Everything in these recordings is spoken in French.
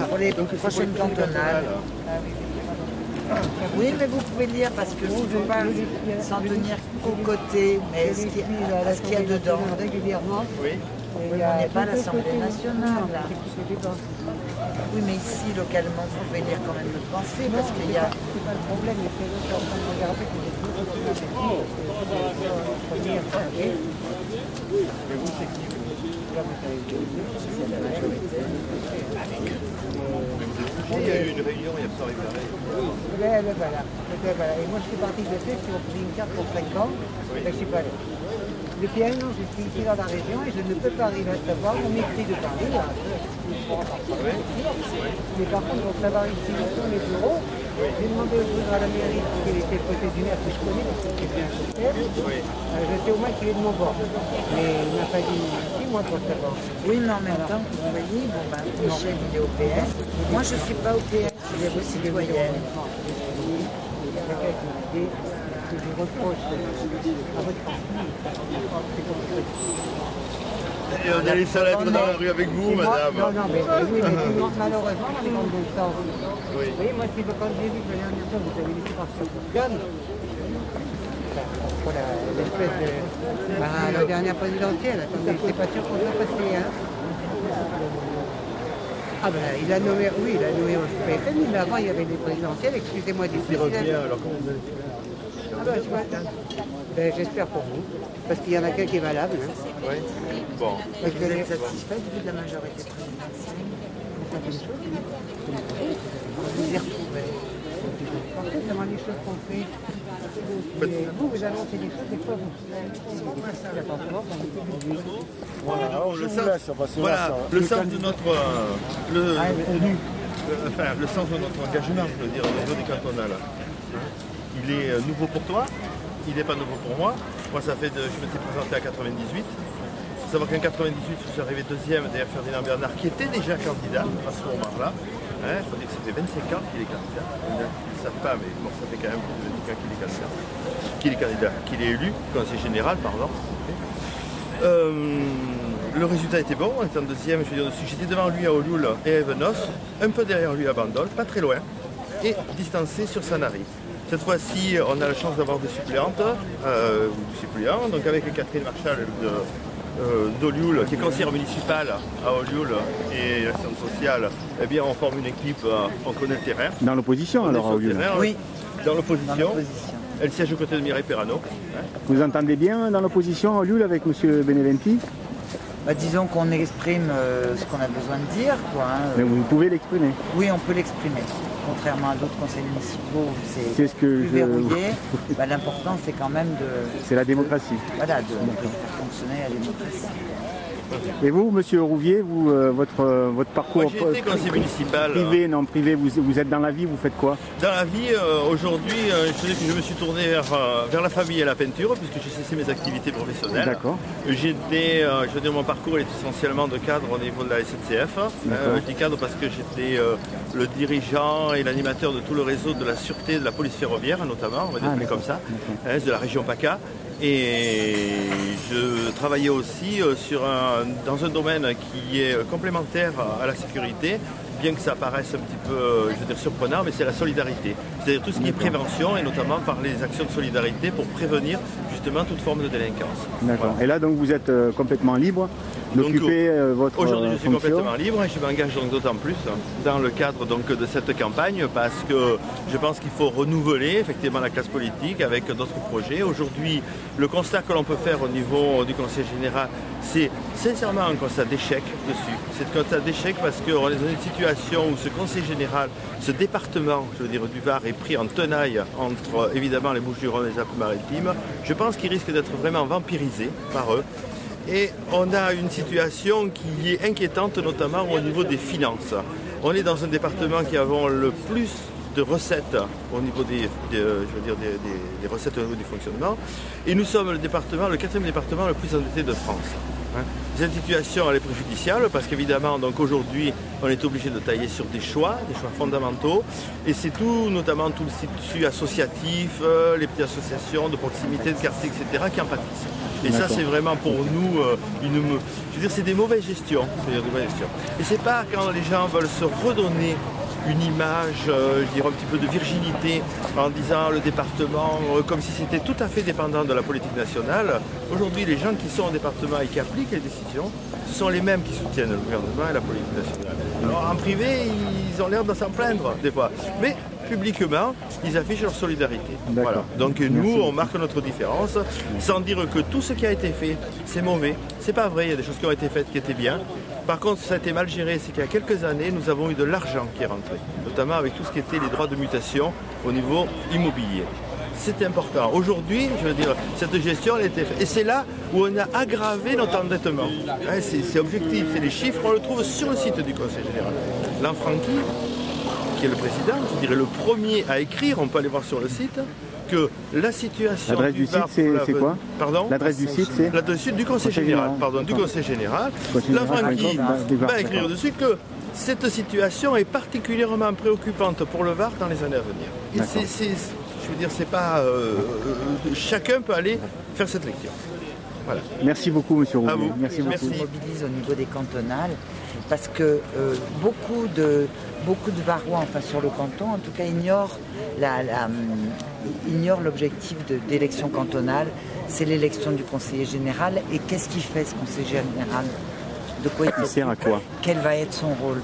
pour les prochaines cantonales. Oui, mais vous pouvez lire parce que il ne faut pas s'en tenir qu'au côté, mais ce qu'il y a dedans. Oui. On n'est pas à l'Assemblée nationale. Là. Oui, mais ici, localement, vous pouvez lire quand même notre pensée parce qu'il y a... C'est pas le problème, mais c'est en train de regarder que les Il y a eu une réunion, il y a ça arrivé. Voilà. Et moi, je suis parti de tête, ils ont pris une carte pour 5 ans, je ne suis pas allé. Depuis un an, je suis ici dans la région et je ne peux pas arriver à savoir, on m'écrit de Paris, là. Mais par contre, pour savoir ici où sont les bureaux, j'ai demandé au président à la mairie qu'il était pétédunaire que je connais, parce que c'est un secteur. Je sais au moins qu'il est de mon bord. Mais il m'a fallu 6 mois pour savoir. Oui, mais en même temps, vous voyez, bon, ben, Michel, il est au PS. Moi, je ne suis pas au PS, je suis les citoyenne. Que je reproche à votre famille, Et on est les seuls à être dans la rue avec vous, madame. Non, mais oui, mais malheureusement, dans les grandes instances. Vous voyez, moi, quand j'ai vu que la dernière fois, vous avez laissé partir Toscane, pour l'espèce de... la dernière présidentielle, attendez, c'est pas sûr qu'on soit passé, hein. Ah ben, il a nommé, oui, il a nommé au PFM, mais avant, il y avait des présidentielles, excusez-moi du Il revient, alors comment vous allez faire? Ah ben, tu vois, ben, j'espère pour vous, parce qu'il y en a qu'un qui est valable. Hein. Oui. Bon. Et vous êtes satisfait de la majorité présidentielle? Vous y retrouvez. Comment les choses qu'on fait. Vous annoncez des choses, des fois vous. Voilà, le sens de notre... le sens de notre engagement, je veux dire, au niveau des cantonales. Il est nouveau pour toi, il n'est pas nouveau pour moi. Moi, ça fait je m'étais présenté à 98. Il faut savoir qu'en 98, je suis arrivé deuxième derrière Ferdinand Bernard, qui était déjà candidat à ce moment-là. Il faut dire que ça fait 25 ans qu'il est candidat. Ils ne savent pas, mais bon, ça fait quand même plus de 25 ans qu'il est candidat. Qu'il est élu, conseiller général, pardon. Le résultat était bon, on était en deuxième, je veux dire, j'étais devant lui à Olioul et à Evenos, un peu derrière lui à Bandol, pas très loin, et distancé sur Sanary. Cette fois-ci, on a la chance d'avoir des suppléantes, ou des suppléants, donc avec Catherine Marchal d'Olioul, qui est conseillère municipale à Olioul et l'action sociale, eh bien on forme une équipe, on connaît le terrain. Dans l'opposition alors à Olioul? Oui. Dans l'opposition. Elle siège aux côtés de Mireille Perrano. Vous entendez bien dans l'opposition à Olioul avec M. Beneventi? Bah, disons qu'on exprime ce qu'on a besoin de dire, quoi. Hein. Mais vous pouvez l'exprimer? Oui, on peut l'exprimer. Contrairement à d'autres conseils municipaux, c'est ce que plus verrouillé. Bah, l'important, c'est quand même de... C'est la démocratie. Voilà, de faire fonctionner la démocratie. Et vous, Monsieur Rouvier, vous, votre parcours privé, non privé, vous êtes dans la vie, vous faites quoi? Dans la vie, aujourd'hui, je me suis tourné vers la famille et la peinture, puisque j'ai cessé mes activités professionnelles. D'accord. Je veux dire, mon parcours est essentiellement de cadre au niveau de la SNCF. Je dis cadre parce que j'étais le dirigeant et l'animateur de tout le réseau de la sûreté de la police ferroviaire, notamment, on va dire comme ça, de la région PACA. Et je travaillais aussi dans un domaine qui est complémentaire à la sécurité, bien que ça paraisse un petit peu, je veux dire, surprenant, mais c'est la solidarité. C'est-à-dire tout ce qui est prévention, et notamment par les actions de solidarité pour prévenir justement toute forme de délinquance. D'accord. Voilà. Et là, donc, vous êtes complètement libre d'occuper votre fonction? Aujourd'hui, je suis complètement libre et je m'engage donc d'autant plus dans le cadre donc, de cette campagne parce que je pense qu'il faut renouveler effectivement la classe politique avec d'autres projets. Aujourd'hui, le constat que l'on peut faire au niveau du Conseil général, c'est sincèrement un constat d'échec dessus. C'est un constat d'échec parce qu'on est dans une situation où ce Conseil général, ce département, je veux dire, du Var est pris en tenaille entre évidemment les Bouches-du-Rhône et les Alpes-Maritimes. Je pense qu'il risque d'être vraiment vampirisé par eux. Et on a une situation qui est inquiétante, notamment au niveau des finances. On est dans un département qui a le plus de recettes au niveau des recettes au niveau du fonctionnement. Et nous sommes le 4e département le plus endetté de France. Cette situation elle est préjudiciable parce qu'évidemment aujourd'hui on est obligé de tailler sur des choix fondamentaux et c'est tout, notamment tout le tissu associatif, les petites associations de proximité, de quartier, etc. qui en pâtissent. Et ça c'est vraiment pour nous, je veux dire c'est des mauvaises gestions. Et c'est pas quand les gens veulent se redonner une image, je dirais un petit peu de virginité en disant le département comme si c'était tout à fait dépendant de la politique nationale. Aujourd'hui, les gens qui sont au département et qui appliquent les décisions, ce sont les mêmes qui soutiennent le gouvernement et la politique nationale. Alors en privé, ils ont l'air de s'en plaindre des fois. Mais publiquement, ils affichent leur solidarité. Voilà. Donc nous, on marque notre différence, sans dire que tout ce qui a été fait, c'est mauvais. C'est pas vrai, il y a des choses qui ont été faites qui étaient bien. Par contre, ça a été mal géré, c'est qu'il y a quelques années, nous avons eu de l'argent qui est rentré, notamment avec tout ce qui était les droits de mutation au niveau immobilier. C'est important. Aujourd'hui, je veux dire, cette gestion, elle a été faite. Et c'est là où on a aggravé notre endettement. C'est objectif, c'est les chiffres, on le trouve sur le site du Conseil général. Lanfranchi, qui est le président, je dirais le premier à écrire, on peut aller voir sur le site, que la situation l'adresse du site, c'est quoi? Pardon? L'adresse du site, c'est l'adresse du site du Conseil général. Pardon, du Conseil général. Lanfranchi va écrire dessus que cette situation est particulièrement préoccupante pour le Var dans les années à venir. Et je veux dire, c'est pas chacun peut aller faire cette lecture. Voilà. Merci beaucoup, monsieur Rouvier. À vous. Merci beaucoup. On se mobilise au niveau des cantonales parce que beaucoup de Varois, enfin sur le canton, en tout cas, ignorent l'objectif d'élection cantonale. C'est l'élection du conseiller général. Et qu'est-ce qu'il fait, ce conseiller général? De quoi il sert à quoi? Quel va être son rôle?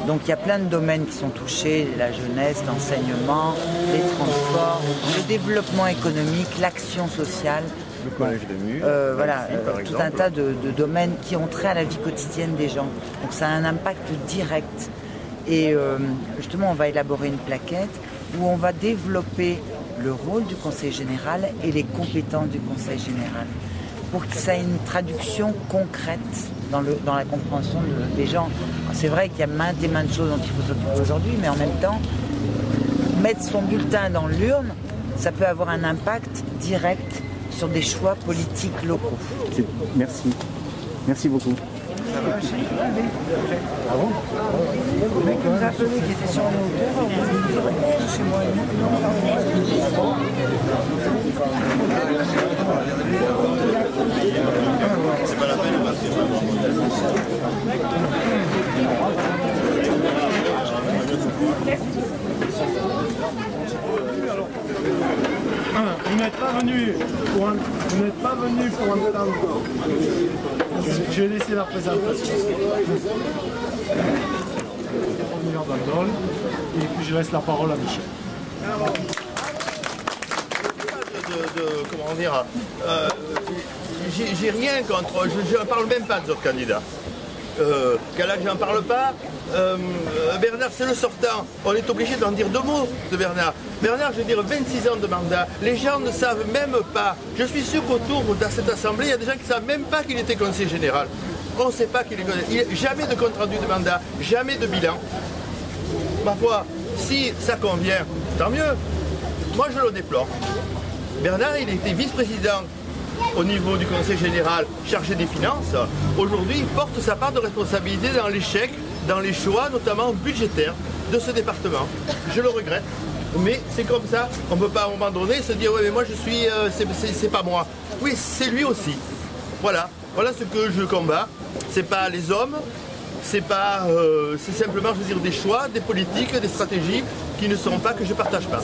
Donc il y a plein de domaines qui sont touchés, la jeunesse, l'enseignement, les transports, le développement économique, l'action sociale. Le collège de Mue, voilà, tout un tas de domaines qui ont trait à la vie quotidienne des gens. Donc ça a un impact direct. Et justement, on va élaborer une plaquette où on va développer le rôle du conseil général et les compétences du conseil général pour que ça ait une traduction concrète dans la compréhension des gens. C'est vrai qu'il y a maintes et maintes choses dont il faut s'occuper aujourd'hui, mais en même temps, mettre son bulletin dans l'urne, ça peut avoir un impact direct sur des choix politiques locaux. Merci. Merci beaucoup. Ah bon? Le mec qui nous a appelé, qui était sur une hauteur, on peut lui dire chez moi. C'est pas la peine parce que vous n'êtes pas venu pour un temps. Je vais laisser la présentation. Et puis je laisse la parole à Michel. Comment dire, j'ai rien contre, je ne parle même pas de autres candidats. Là, j'en parle pas. Bernard, c'est le sortant. On est obligé d'en dire deux mots de Bernard. Bernard, je veux dire, 26 ans de mandat. Les gens ne savent même pas. Je suis sûr qu'autour de cette assemblée, il y a des gens qui ne savent même pas qu'il était conseiller général. On ne sait pas qu'il est. Jamais de compte rendu de mandat, jamais de bilan. Ma foi, si ça convient, tant mieux. Moi, je le déplore. Bernard, il était vice-président au niveau du conseil général chargé des finances. Aujourd'hui, il porte sa part de responsabilité dans l'échec, dans les choix, notamment budgétaires, de ce département. Je le regrette, mais c'est comme ça. On ne peut pas à un moment donné se dire « ouais, mais moi je suis, c'est pas moi ». Oui, c'est lui aussi. Voilà, voilà ce que je combats. C'est pas les hommes, c'est pas, c'est simplement, je veux dire, des choix, des politiques, des stratégies qui ne sont pas que je ne partage pas.